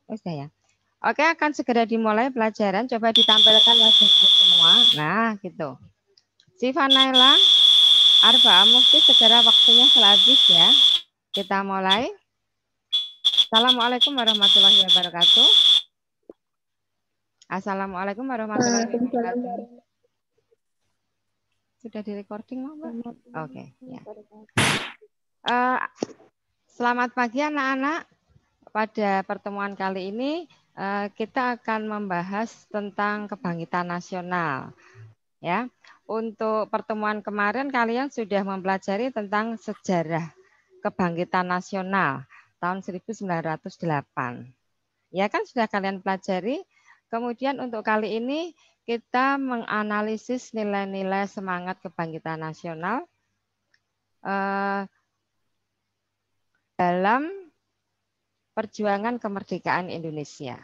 Sudah ya. Oke, akan segera dimulai pelajaran. Coba ditampilkan wajahnya semua. Nah, gitu. Siva Naila, Arba Mufti, segera waktunya telah habis ya. Kita mulai. Assalamualaikum warahmatullahi wabarakatuh. Assalamualaikum warahmatullahi wabarakatuh. Sudah di recording, Mbak? Oke, ya. Selamat pagi anak-anak. Pada pertemuan kali ini kita akan membahas tentang kebangkitan nasional. Ya, untuk pertemuan kemarin kalian sudah mempelajari tentang sejarah kebangkitan nasional tahun 1908. Ya kan sudah kalian pelajari. Kemudian untuk kali ini kita menganalisis nilai-nilai semangat kebangkitan nasional dalam perjuangan kemerdekaan Indonesia.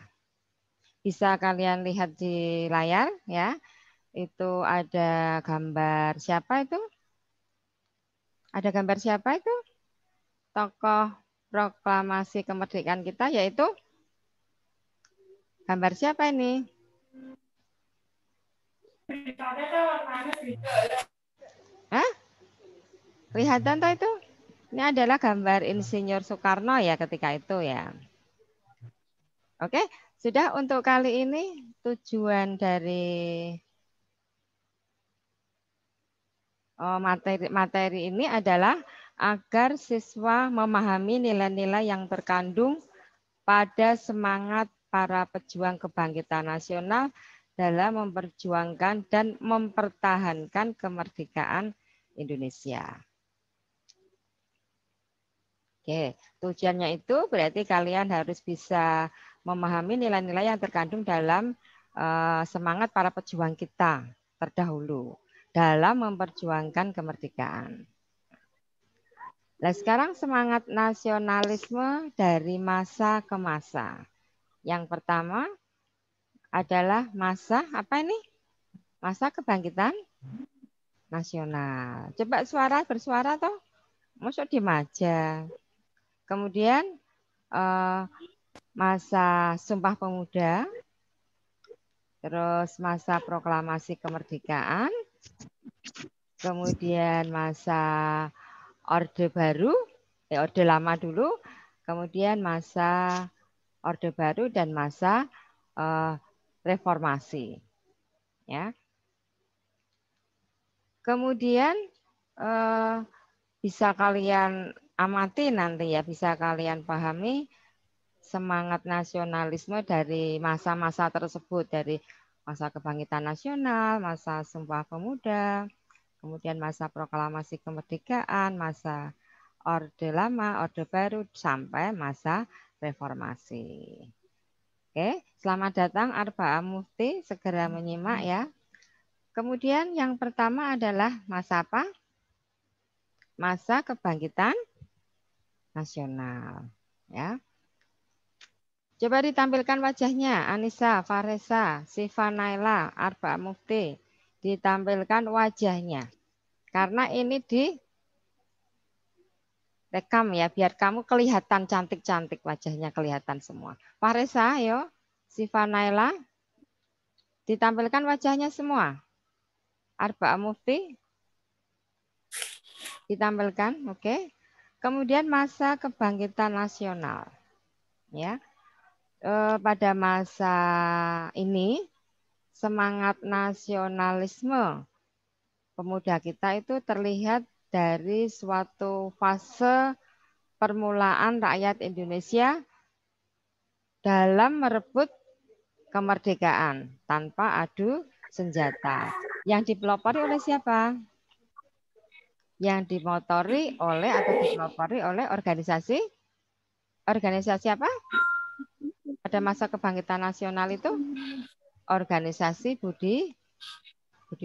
Bisa kalian lihat di layar ya. Itu ada gambar siapa itu? Ada gambar siapa itu? Tokoh proklamasi kemerdekaan kita yaitu gambar siapa ini? Hah? Kelihatan toh itu? Ini adalah gambar Insinyur Soekarno ya ketika itu ya. Oke, sudah untuk kali ini tujuan dari materi ini adalah agar siswa memahami nilai-nilai yang terkandung pada semangat para pejuang kebangkitan nasional dalam memperjuangkan dan mempertahankan kemerdekaan Indonesia. Oke, tujuannya itu berarti kalian harus bisa memahami nilai-nilai yang terkandung dalam semangat para pejuang kita terdahulu dalam memperjuangkan kemerdekaan. Nah, sekarang semangat nasionalisme dari masa ke masa. Yang pertama adalah masa apa ini? Masa kebangkitan nasional. Coba bersuara toh. Masuk di maja. Kemudian masa Sumpah Pemuda, terus masa proklamasi kemerdekaan, kemudian masa Orde Baru, Orde Lama dulu, kemudian masa Orde Baru dan masa reformasi. Ya. Kemudian bisa kalian amati nanti ya, bisa kalian pahami semangat nasionalisme dari masa-masa tersebut, dari masa kebangkitan nasional, masa Sumpah Pemuda, kemudian masa proklamasi kemerdekaan, masa Orde Lama, Orde Baru, sampai masa reformasi. Oke, selamat datang Arba Mufti, segera menyimak ya. Kemudian yang pertama adalah masa apa? Masa kebangkitan nasional. Ya. Coba ditampilkan wajahnya, Anissa, Faresa, Siva Naila, Arba Mufti. Ditampilkan wajahnya. Karena ini direkam ya, biar kamu kelihatan cantik-cantik, wajahnya kelihatan semua. Faresa, ayo. Siva Naila, ditampilkan wajahnya semua. Arba Mufti, ditampilkan, oke. Kemudian masa kebangkitan nasional. Ya. Pada masa ini semangat nasionalisme pemuda kita itu terlihat dari suatu fase permulaan rakyat Indonesia dalam merebut kemerdekaan tanpa adu senjata. Yang dipelopori oleh siapa? Yang dimotori oleh atau dipelopori oleh organisasi apa? Pada masa kebangkitan nasional itu organisasi Budi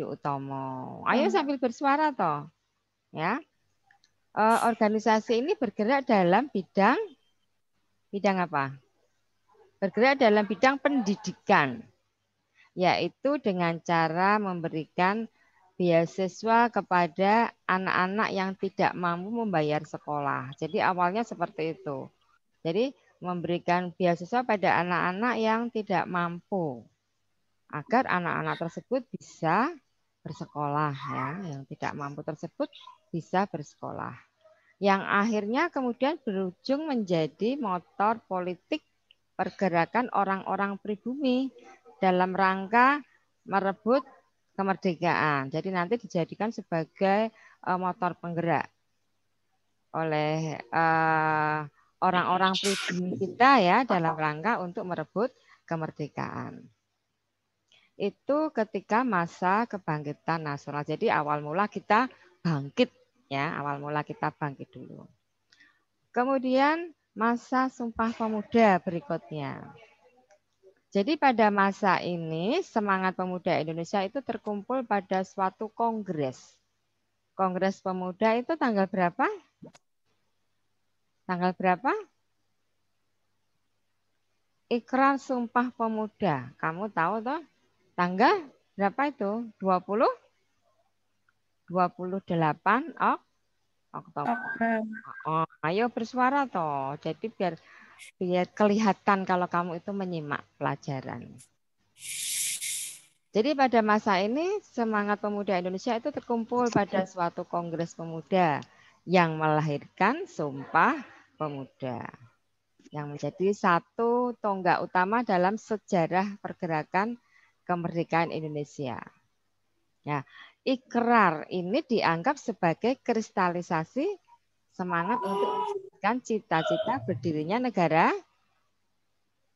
Utomo. Ayo sambil bersuara toh. Ya. Organisasi ini bergerak dalam bidang apa? Bergerak dalam bidang pendidikan. Yaitu dengan cara memberikan beasiswa kepada anak-anak yang tidak mampu membayar sekolah. Jadi awalnya seperti itu. Jadi memberikan beasiswa pada anak-anak yang tidak mampu agar anak-anak tersebut bisa bersekolah ya, yang tidak mampu tersebut bisa bersekolah. Yang akhirnya kemudian berujung menjadi motor politik pergerakan orang-orang pribumi dalam rangka merebut kemerdekaan. Jadi nanti dijadikan sebagai motor penggerak oleh orang-orang pribumi kita ya dalam rangka untuk merebut kemerdekaan. Itu ketika masa kebangkitan nasional. Jadi awal mula kita bangkit ya, awal mula kita bangkit dulu. Kemudian masa Sumpah Pemuda berikutnya. Jadi pada masa ini semangat pemuda Indonesia itu terkumpul pada suatu kongres. Kongres Pemuda itu tanggal berapa? Tanggal berapa? Ikrar Sumpah Pemuda. Kamu tahu toh? Tanggal berapa itu? 28 Oktober. Oh, ayo bersuara toh. Jadi biar kelihatan kalau kamu itu menyimak pelajaran. Jadi pada masa ini semangat pemuda Indonesia itu terkumpul pada suatu kongres pemuda yang melahirkan Sumpah Pemuda yang menjadi satu tonggak utama dalam sejarah pergerakan kemerdekaan Indonesia. Ya, ikrar ini dianggap sebagai kristalisasi semangat untuk mewujudkan cita-cita berdirinya negara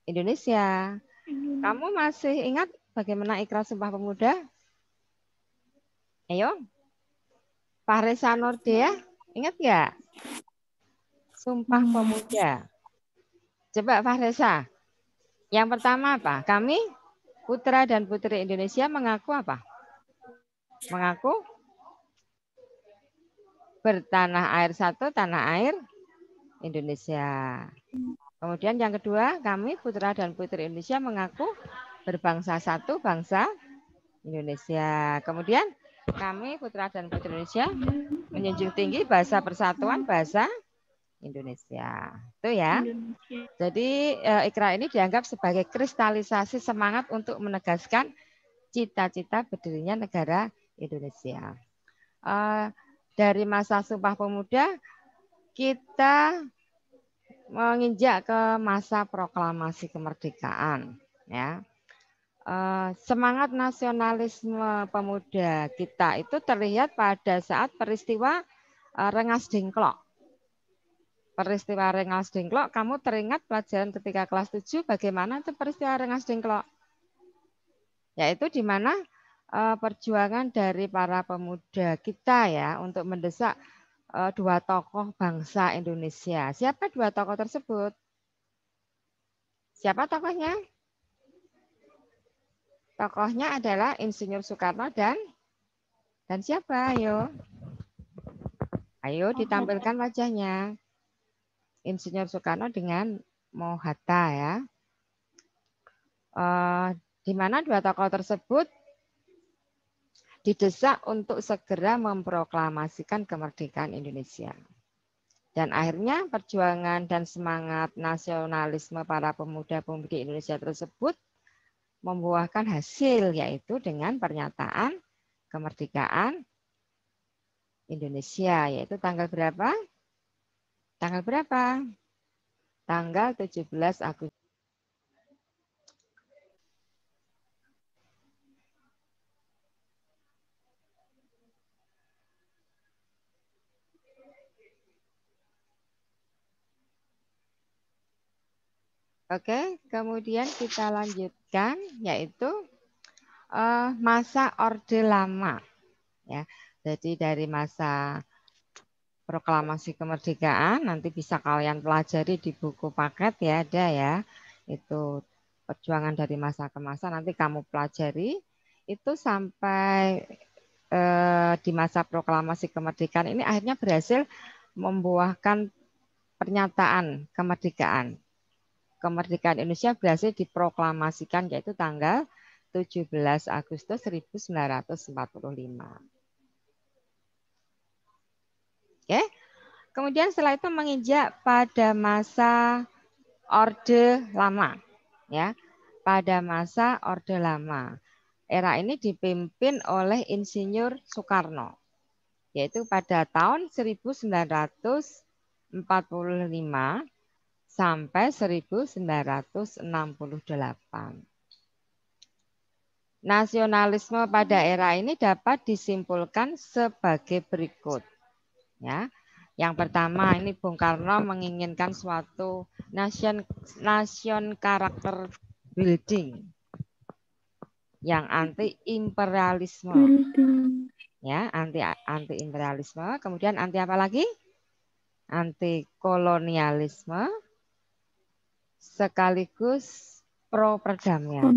Indonesia. Kamu masih ingat bagaimana ikrar Sumpah Pemuda? Ayo, Fahresa Nordea, ingat nggak? Sumpah Pemuda. Coba Fahresa. Yang pertama apa? Kami putra dan putri Indonesia mengaku apa? Mengaku bertanah air satu, tanah air Indonesia. Kemudian yang kedua, kami putra dan putri Indonesia mengaku berbangsa satu, bangsa Indonesia. Kemudian kami putra dan putri Indonesia menjunjung tinggi bahasa persatuan, bahasa Indonesia. Itu ya. Jadi ikrar ini dianggap sebagai kristalisasi semangat untuk menegaskan cita-cita berdirinya negara Indonesia. Dari masa Sumpah Pemuda kita menginjak ke masa proklamasi kemerdekaan. Ya, semangat nasionalisme pemuda kita itu terlihat pada saat peristiwa Rengas Dengklok. Peristiwa Rengas Dengklok, kamu teringat pelajaran ketika kelas 7 bagaimana itu peristiwa Rengas Dengklok? Yaitu di mana perjuangan dari para pemuda kita ya untuk mendesak dua tokoh bangsa Indonesia. Siapa dua tokoh tersebut? Siapa tokohnya? Tokohnya adalah Insinyur Soekarno dan siapa? Ayo. Ayo ditampilkan wajahnya. Insinyur Soekarno dengan Mohatta ya. Di mana dua tokoh tersebut didesak untuk segera memproklamasikan kemerdekaan Indonesia. Dan akhirnya perjuangan dan semangat nasionalisme para pemuda-pemudi Indonesia tersebut membuahkan hasil, yaitu dengan pernyataan kemerdekaan Indonesia, yaitu tanggal berapa? Tanggal berapa? Tanggal 17 Agustus. Oke, kemudian kita lanjutkan, yaitu masa Orde Lama. Ya, jadi dari masa proklamasi kemerdekaan nanti bisa kalian pelajari di buku paket ya, ada ya. Itu perjuangan dari masa ke masa nanti kamu pelajari itu sampai di masa proklamasi kemerdekaan ini akhirnya berhasil membuahkan pernyataan kemerdekaan. Kemerdekaan Indonesia berhasil diproklamasikan yaitu tanggal 17 Agustus 1945. Oke. Kemudian setelah itu menginjak pada masa Orde Lama, ya. Pada masa Orde Lama. Era ini dipimpin oleh Insinyur Soekarno, yaitu pada tahun 1945 sampai 1968. Nasionalisme pada era ini dapat disimpulkan sebagai berikut. Ya, yang pertama ini Bung Karno menginginkan suatu nation karakter building yang anti imperialisme. Ya, anti imperialisme. Kemudian anti apa lagi? Anti kolonialisme sekaligus pro perdamaian.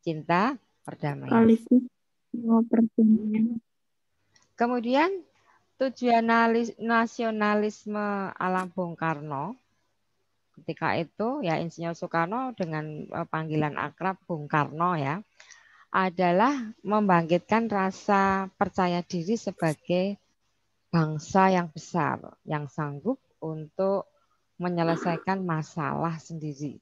Cinta perdamaian. Kemudian tujuan nasionalisme ala Bung Karno ketika itu ya Insinyur Soekarno dengan panggilan akrab Bung Karno ya adalah membangkitkan rasa percaya diri sebagai bangsa yang besar yang sanggup untuk menyelesaikan masalah sendiri.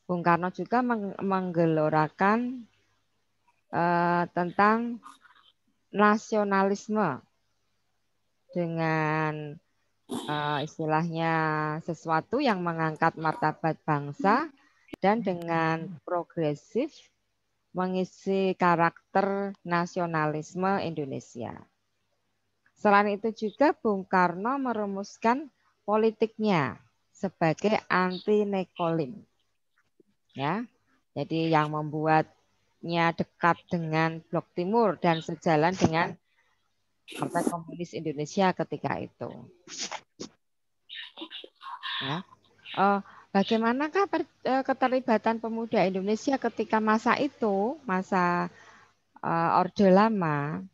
Bung Karno juga menggelorakan tentang nasionalisme dengan istilahnya sesuatu yang mengangkat martabat bangsa dan dengan progresif mengisi karakter nasionalisme Indonesia. Selain itu juga Bung Karno merumuskan politiknya sebagai anti nekolim. Ya. Jadi yang membuatnya dekat dengan Blok Timur dan sejalan dengan Partai Komunis Indonesia ketika itu. Ya. Bagaimanakah keterlibatan pemuda Indonesia ketika masa itu, masa Orde Lama,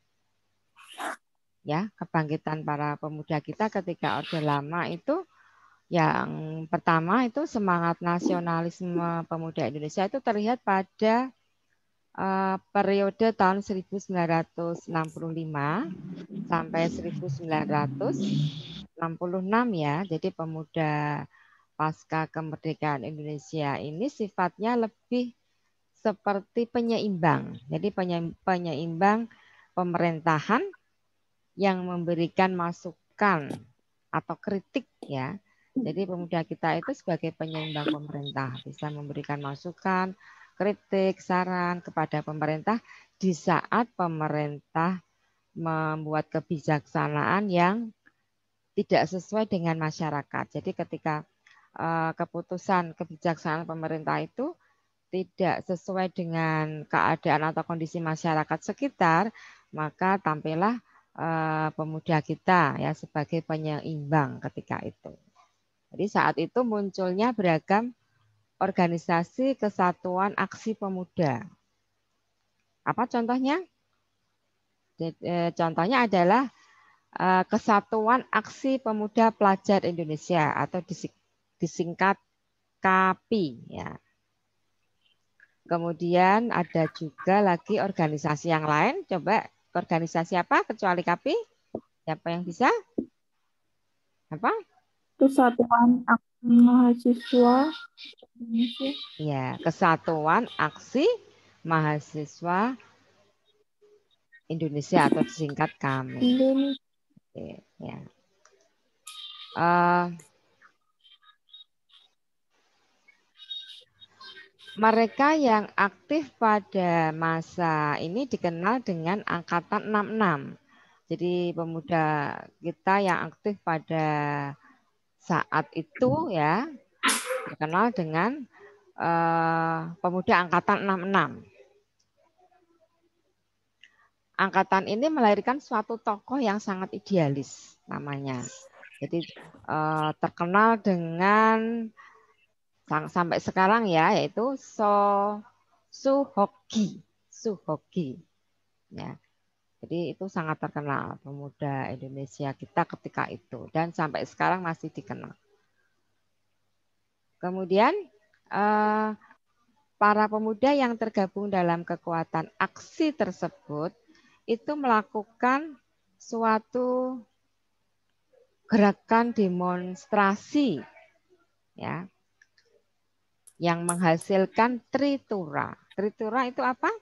ya kebangkitan para pemuda kita ketika Orde Lama itu, yang pertama itu semangat nasionalisme pemuda Indonesia itu terlihat pada periode tahun 1965 sampai 1966 ya. Jadi pemuda pasca kemerdekaan Indonesia ini sifatnya lebih seperti penyeimbang. Jadi penyeimbang pemerintahan yang memberikan masukan atau kritik ya. Jadi pemuda kita itu sebagai penyeimbang pemerintah bisa memberikan masukan, kritik, saran kepada pemerintah di saat pemerintah membuat kebijaksanaan yang tidak sesuai dengan masyarakat. Jadi ketika keputusan kebijaksanaan pemerintah itu tidak sesuai dengan keadaan atau kondisi masyarakat sekitar, maka tampillah pemuda kita ya sebagai penyeimbang ketika itu. Jadi saat itu munculnya beragam organisasi kesatuan aksi pemuda. Apa contohnya? Contohnya adalah Kesatuan Aksi Pemuda Pelajar Indonesia atau disingkat KAPI ya. Kemudian ada juga lagi organisasi yang lain. Coba organisasi apa kecuali KAPI? Siapa yang bisa? Apa? Kesatuan Aksi Mahasiswa Indonesia. Ya, Kesatuan Aksi Mahasiswa Indonesia atau disingkat KAMI. Oke, ya. Mereka yang aktif pada masa ini dikenal dengan Angkatan 66. Jadi pemuda kita yang aktif pada saat itu ya dikenal dengan pemuda Angkatan 66. Angkatan ini melahirkan suatu tokoh yang sangat idealis namanya. Jadi terkenal dengan sampai sekarang ya yaitu Suhoki. Ya. Jadi itu sangat terkenal pemuda Indonesia kita ketika itu dan sampai sekarang masih dikenal. Kemudian para pemuda yang tergabung dalam kekuatan aksi tersebut itu melakukan suatu gerakan demonstrasi ya yang menghasilkan tritura. Tritura itu apa?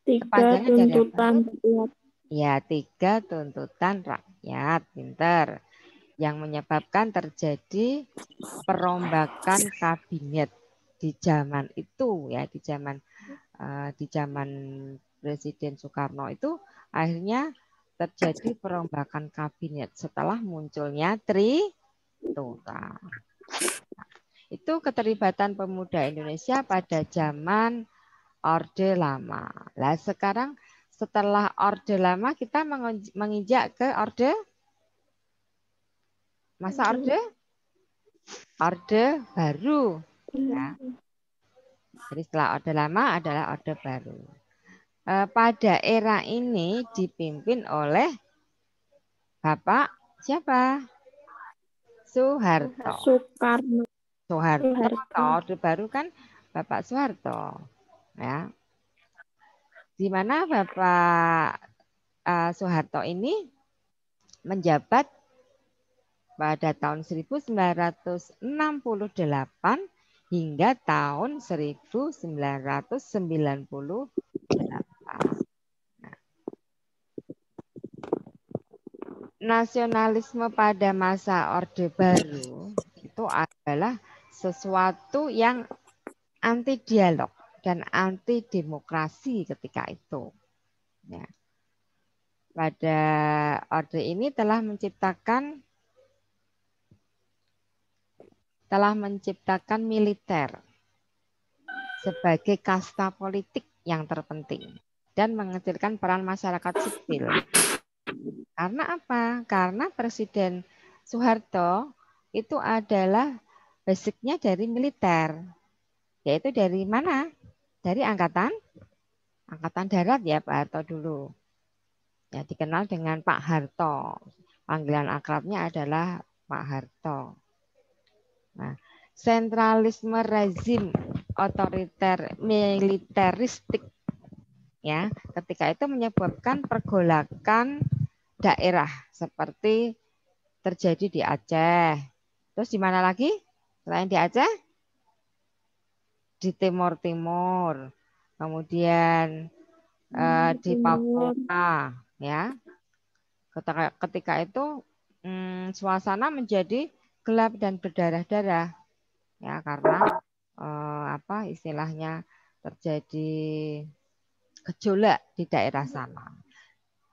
3 Kepanjangan dari apa? tuntutan rakyat. Ya, 3 tuntutan rakyat. Pinter. Yang menyebabkan terjadi perombakan kabinet di zaman itu ya, di zaman Presiden Soekarno itu akhirnya terjadi perombakan kabinet setelah munculnya Tritura. Itu keterlibatan pemuda Indonesia pada zaman Orde Lama. Lah sekarang setelah Orde Lama kita menginjak ke masa Orde Baru. Ya. Jadi setelah Orde Lama adalah Orde Baru. Pada era ini dipimpin oleh Bapak siapa? Soeharto. Soekarno. Soeharto. Orde Baru kan Bapak Soeharto. Ya. Di mana Bapak Soeharto ini menjabat pada tahun 1968 hingga tahun 1998. Nasionalisme pada masa Orde Baru itu adalah sesuatu yang anti dialog dan anti demokrasi ketika itu. Ya. Pada Orde ini telah menciptakan militer sebagai kasta politik yang terpenting dan mengecilkan peran masyarakat sipil. Karena apa? Karena Presiden Soeharto itu adalah basicnya dari militer. Yaitu dari mana? Dari Angkatan Darat ya Pak Harto dulu. Ya dikenal dengan Pak Harto. Panggilan akrabnya adalah Pak Harto. Nah, sentralisme rezim otoriter militeristik ya ketika itu menyebabkan pergolakan daerah seperti terjadi di Aceh. Terus di mana lagi? Selain di Aceh? Di Timur Timur. Kemudian di Papua ya. Ketika itu suasana menjadi gelap dan berdarah-darah ya karena istilahnya terjadi gejolak di daerah sana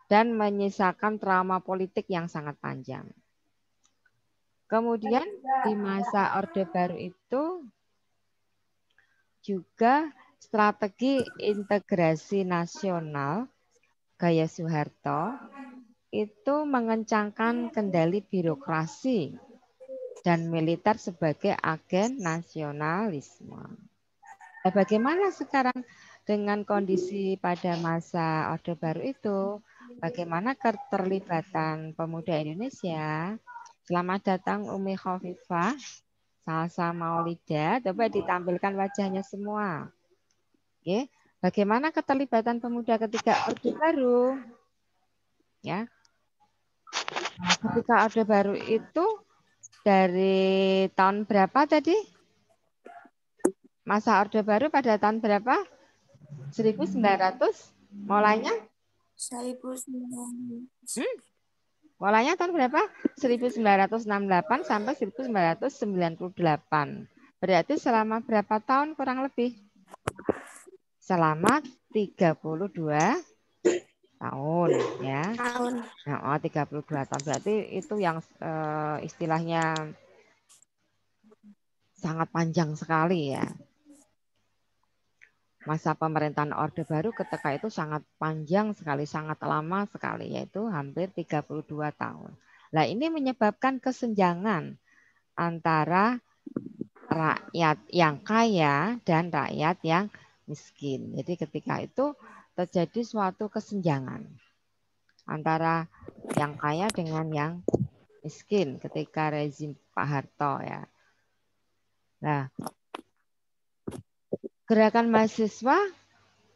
dan menyisakan trauma politik yang sangat panjang. Kemudian di masa Orde Baru itu juga strategi integrasi nasional gaya Soeharto itu mengencangkan kendali birokrasi dan militer sebagai agen nasionalisme. Nah, bagaimana sekarang dengan kondisi pada masa Orde Baru itu? Bagaimana keterlibatan pemuda Indonesia? Selamat datang Umi Khofifah, Salsa Maulida. Coba ditampilkan wajahnya semua. Oke. Bagaimana keterlibatan pemuda ketika Orde Baru? Ya. Ketika Orde Baru itu dari tahun berapa tadi? Masa Orde Baru pada tahun berapa? 1900 mulainya? 1900. Mulainya tahun berapa? 1968 sampai 1998. Berarti selama berapa tahun kurang lebih? Selama 32 tahun ya. Nah, 32 tahun berarti itu yang istilahnya sangat panjang sekali ya. Masa pemerintahan Orde Baru ketika itu sangat panjang sekali, sangat lama sekali, yaitu hampir 32 tahun. Nah, ini menyebabkan kesenjangan antara rakyat yang kaya dan rakyat yang miskin. Jadi ketika itu terjadi suatu kesenjangan antara yang kaya dengan yang miskin ketika rezim Pak Harto ya. Nah, gerakan mahasiswa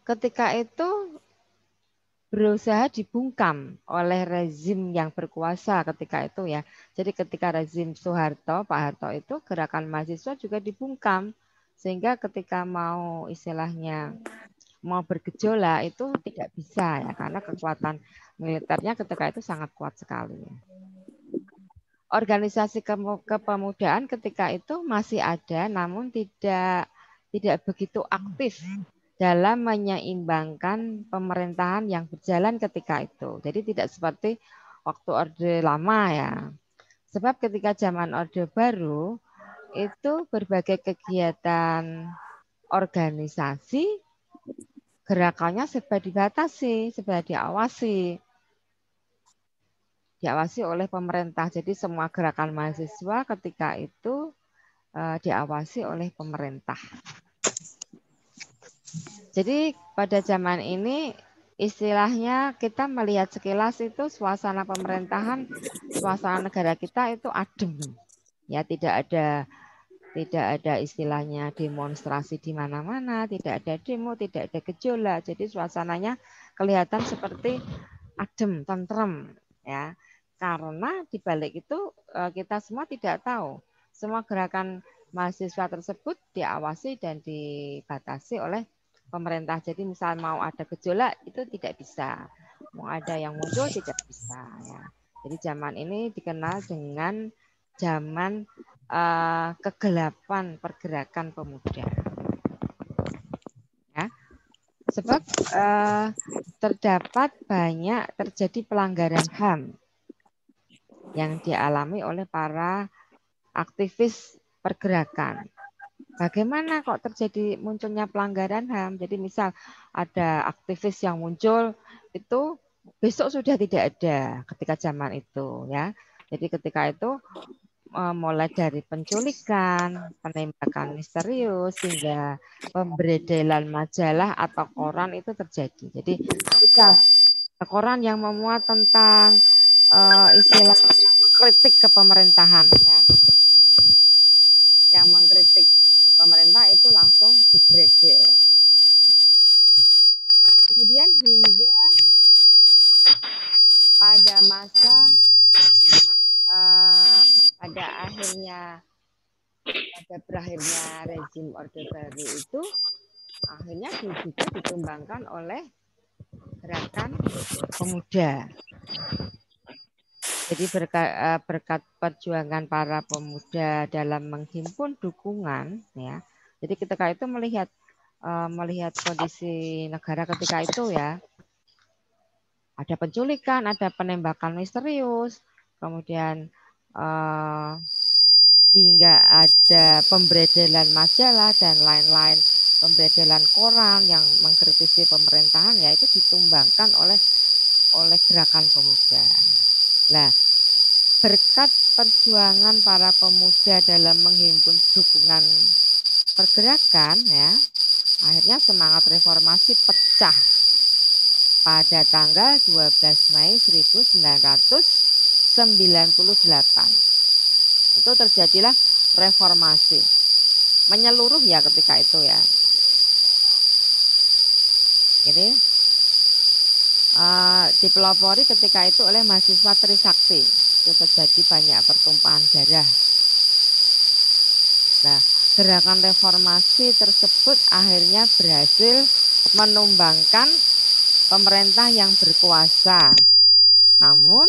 ketika itu berusaha dibungkam oleh rezim yang berkuasa ketika itu ya. Jadi ketika rezim Soeharto, Pak Harto itu gerakan mahasiswa juga dibungkam sehingga ketika mau istilahnya mau bergejolak itu tidak bisa ya karena kekuatan militernya ketika itu sangat kuat sekali. Organisasi kepemudaan ketika itu masih ada namun tidak begitu aktif dalam menyeimbangkan pemerintahan yang berjalan ketika itu. Jadi tidak seperti waktu Orde Lama ya. Sebab ketika zaman Orde Baru itu berbagai kegiatan organisasi gerakannya serba dibatasi, serba diawasi. Diawasi oleh pemerintah. Jadi semua gerakan mahasiswa ketika itu diawasi oleh pemerintah. Jadi pada zaman ini istilahnya kita melihat sekilas itu suasana pemerintahan, suasana negara kita itu adem. Ya tidak ada istilahnya demonstrasi di mana-mana, tidak ada demo, tidak ada gejolak. Jadi suasananya kelihatan seperti adem, tentrem ya. Karena di balik itu kita semua tidak tahu. Semua gerakan mahasiswa tersebut diawasi dan dibatasi oleh pemerintah. Jadi misal mau ada gejolak itu tidak bisa. Mau ada yang muncul tidak bisa ya. Jadi zaman ini dikenal dengan zaman kegelapan pergerakan pemuda. Ya. Sebab terdapat banyak terjadi pelanggaran HAM yang dialami oleh para aktivis pergerakan. Bagaimana kok terjadi munculnya pelanggaran HAM? Jadi misal ada aktivis yang muncul itu besok sudah tidak ada ketika zaman itu ya. Jadi ketika itu mulai dari penculikan, penembakan misterius hingga pemberedelan majalah atau koran itu terjadi. Jadi misal koran yang memuat tentang istilah kritik ke pemerintahan ya. Yang mengkritik pemerintah itu langsung dibredel. Kemudian hingga pada masa pada berakhirnya rezim Orde Baru itu akhirnya juga ditumbangkan oleh gerakan pemuda. Jadi berkat perjuangan para pemuda dalam menghimpun dukungan ya. Jadi ketika itu melihat kondisi negara ketika itu ya. Ada penculikan, ada penembakan misterius, kemudian hingga ada pemberedelan majalah dan lain-lain, pemberedelan koran yang mengkritisi pemerintahan ya itu ditumbangkan oleh gerakan pemuda. Nah, berkat perjuangan para pemuda dalam menghimpun dukungan pergerakan ya, akhirnya semangat reformasi pecah pada tanggal 12 Mei 1998. Itu terjadilah reformasi. Menyeluruh ya ketika itu ya. Ini dipelopori ketika itu oleh mahasiswa Trisakti. Itu terjadi banyak pertumpahan darah. Nah, gerakan reformasi tersebut akhirnya berhasil menumbangkan pemerintah yang berkuasa. Namun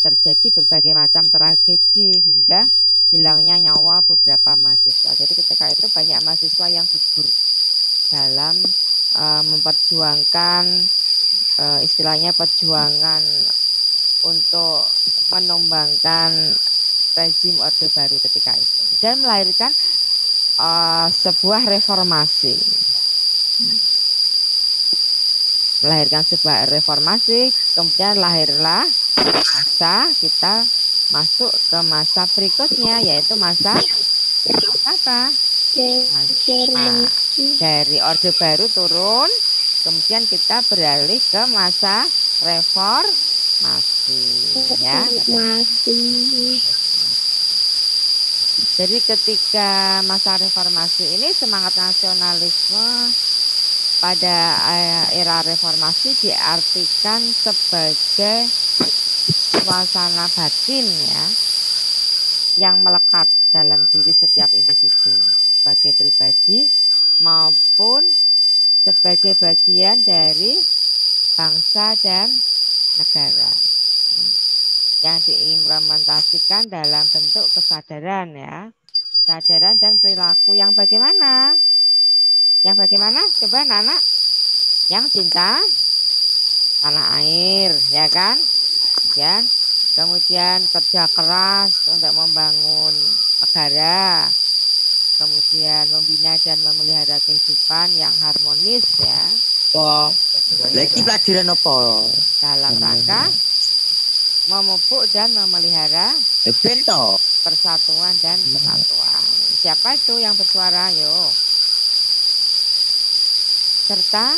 terjadi berbagai macam tragedi hingga hilangnya nyawa beberapa mahasiswa. Jadi ketika itu banyak mahasiswa yang gugur dalam memperjuangkan istilahnya perjuangan untuk menumbangkan rezim Orde Baru ketika itu dan melahirkan sebuah reformasi. Melahirkan sebuah reformasi, kemudian lahirlah masa kita masuk ke masa berikutnya yaitu masa apa? Dari Orde Baru turun, kemudian kita beralih ke masa reformasi ya. Jadi ketika masa reformasi ini semangat nasionalisme pada era reformasi diartikan sebagai suasana batin ya yang melekat dalam diri setiap individu sebagai pribadi maupun sebagai bagian dari bangsa dan negara yang diimplementasikan dalam bentuk kesadaran ya. Kesadaran dan perilaku yang bagaimana? Yang bagaimana? Coba anak-anak yang cinta tanah air ya kan? Ya. Kemudian kerja keras untuk membangun negara. Kemudian membina dan memelihara kehidupan yang harmonis ya. Oh, lagi pelajaran apa? Dalam rangka memupuk dan memelihara Bento. persatuan dan kesatuan. Siapa itu yang bersuara? Yuk. Serta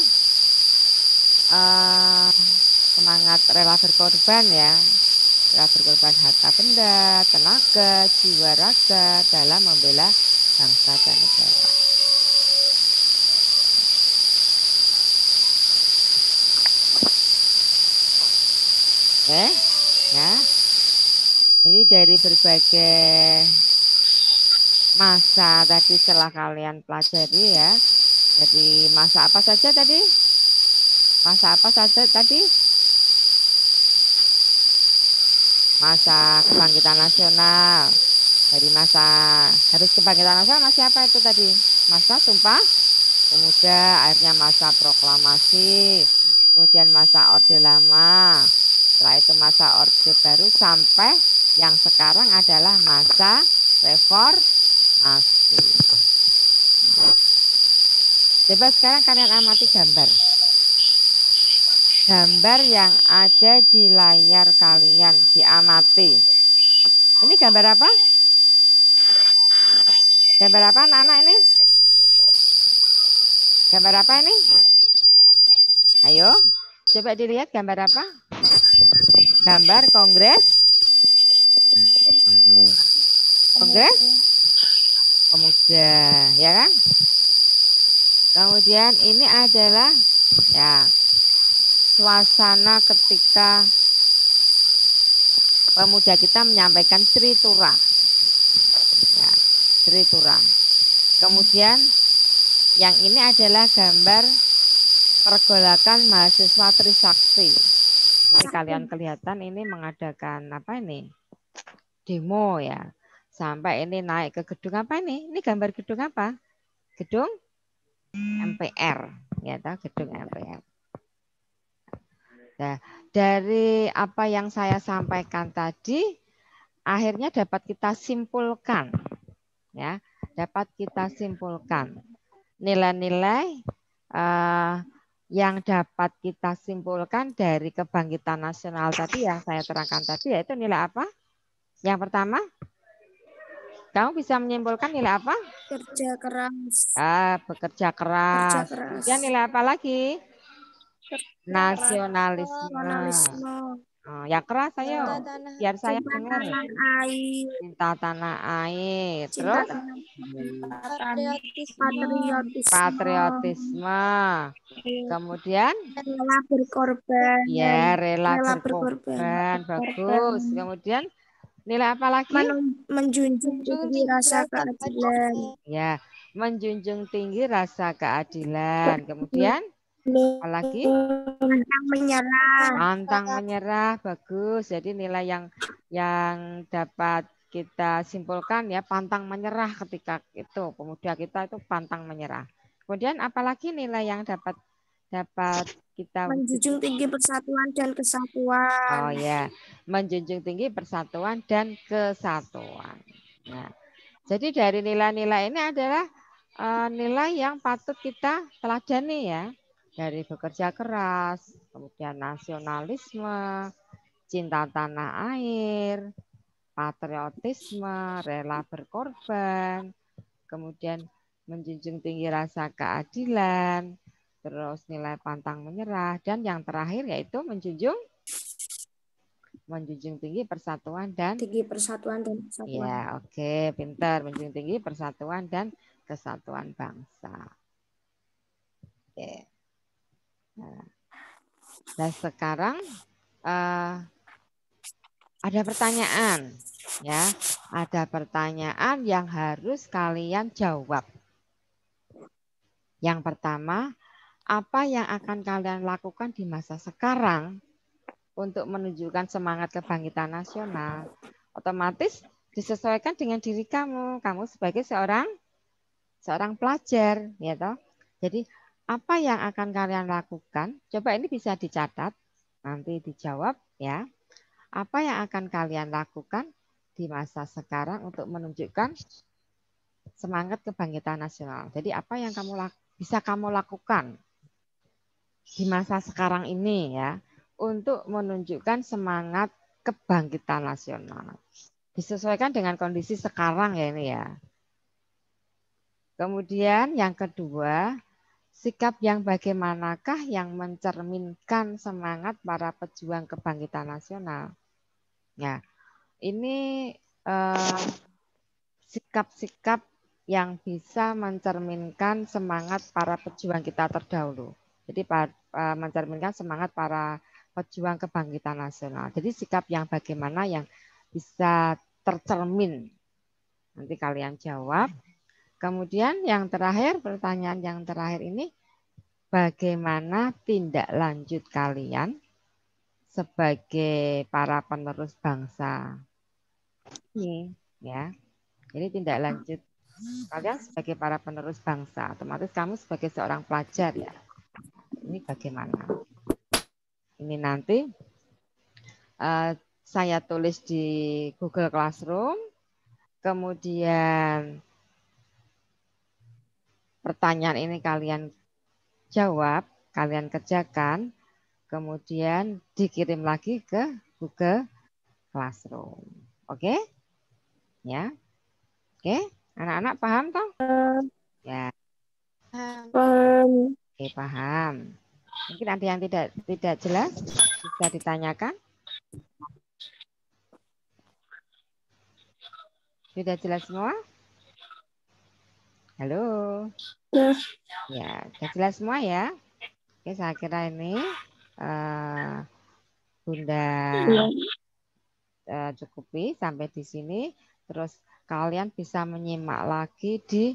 semangat rela berkorban ya. Rela berkorban harta benda, tenaga, jiwa raga dalam membela bangsa dan negara. Ya. Jadi dari berbagai masa tadi setelah kalian pelajari ya. Jadi masa apa saja tadi? Masa apa saja tadi? Masa kebangkitan nasional. Dari masa harus kebangkitan nasional masih apa itu tadi? Masa Sumpah Pemuda, akhirnya masa proklamasi, kemudian masa Orde Lama, setelah itu masa Orde Baru sampai yang sekarang adalah masa reformasi. Coba sekarang kalian amati gambar. Gambar yang ada di layar kalian, diamati. Ini gambar apa? Gambar apa anak-anak ini? Gambar apa ini? Ayo, coba dilihat gambar apa? Gambar Kongres Pemuda, ya kan? Kemudian ini adalah ya suasana ketika pemuda kita menyampaikan Tritura. Ya, Tritura. Kemudian yang ini adalah gambar pergolakan mahasiswa Trisakti. Ini kalian kelihatan ini mengadakan apa ini? Demo ya. Sampai ini naik ke gedung apa ini? Ini gambar gedung apa? Gedung MPR. Ya, tahu gedung MPR. Nah, dari apa yang saya sampaikan tadi, akhirnya dapat kita simpulkan, ya, dapat kita simpulkan nilai-nilai yang dapat kita simpulkan dari kebangkitan nasional tadi yang saya terangkan tadi, yaitu nilai apa? Yang pertama, kamu bisa menyimpulkan nilai apa? Kerja keras. Bekerja keras. Kemudian nilai apa lagi? Nasionalisme. Yang keras ayo, biar saya dengar. Cinta tanah air. Terus patriotisme. Kemudian rela berkorban. Ya, rela berkorban. Bagus. Kemudian nilai apa lagi? Menjunjung tinggi rasa keadilan. Ya, menjunjung tinggi rasa keadilan. Kemudian apalagi? Pantang menyerah. Pantang menyerah, bagus. Jadi nilai yang dapat kita simpulkan ya pantang menyerah ketika itu pemuda kita itu pantang menyerah. Kemudian apalagi nilai yang dapat kita menjunjung tinggi persatuan dan kesatuan. Oh ya, menjunjung tinggi persatuan dan kesatuan. Nah, jadi dari nilai-nilai ini adalah nilai yang patut kita teladani ya. Dari bekerja keras, kemudian nasionalisme, cinta tanah air, patriotisme, rela berkorban, kemudian menjunjung tinggi rasa keadilan, terus nilai pantang menyerah, dan yang terakhir yaitu menjunjung tinggi persatuan dan kesatuan. Ya, oke, pintar. Menjunjung tinggi persatuan dan kesatuan bangsa. Oke. Nah, sekarang ada pertanyaan, ya. Ada pertanyaan yang harus kalian jawab. Yang pertama, apa yang akan kalian lakukan di masa sekarang untuk menunjukkan semangat kebangkitan nasional? Otomatis disesuaikan dengan diri kamu. Kamu sebagai seorang pelajar, ya toh. Jadi apa yang akan kalian lakukan? Coba ini bisa dicatat, nanti dijawab ya. Apa yang akan kalian lakukan di masa sekarang untuk menunjukkan semangat kebangkitan nasional? Jadi apa yang bisa kamu lakukan di masa sekarang ini ya untuk menunjukkan semangat kebangkitan nasional? Disesuaikan dengan kondisi sekarang ya ini ya. Kemudian yang kedua, sikap yang bagaimanakah yang mencerminkan semangat para pejuang kebangkitan nasional? Ya, ini sikap-sikap yang bisa mencerminkan semangat para pejuang kita terdahulu. Jadi mencerminkan semangat para pejuang kebangkitan nasional. Jadi sikap yang bagaimana yang bisa tercermin. Nanti kalian jawab. Kemudian yang terakhir, pertanyaan yang terakhir ini, bagaimana tindak lanjut kalian sebagai para penerus bangsa ini ya. Jadi tindak lanjut kalian sebagai para penerus bangsa, otomatis kamu sebagai seorang pelajar ya. Ini bagaimana? Ini nanti saya tulis di Google Classroom, kemudian pertanyaan ini kalian jawab, kalian kerjakan, kemudian dikirim lagi ke Google Classroom. Oke? Ya. Oke, anak-anak paham toh? Ya. Paham. Oke, paham. Mungkin ada yang tidak jelas, bisa ditanyakan. Sudah jelas semua? Halo. Ya. Ya, sudah jelas semua ya. Oke, saya kira ini Bunda cukupi sampai di sini. Terus kalian bisa menyimak lagi di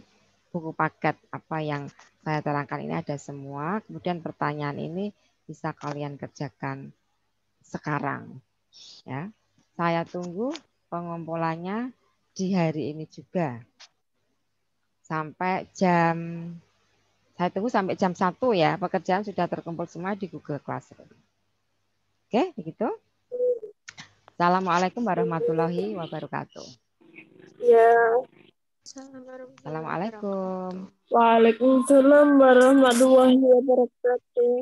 buku paket apa yang saya terangkan ini ada semua. Kemudian pertanyaan ini bisa kalian kerjakan sekarang. Ya, saya tunggu pengumpulannya di hari ini juga. Sampai saya tunggu sampai jam 1 ya. Pekerjaan sudah terkumpul semua di Google Classroom. Oke, begitu. Assalamualaikum warahmatullahi wabarakatuh. Ya. Assalamualaikum. Waalaikumsalam warahmatullahi wabarakatuh.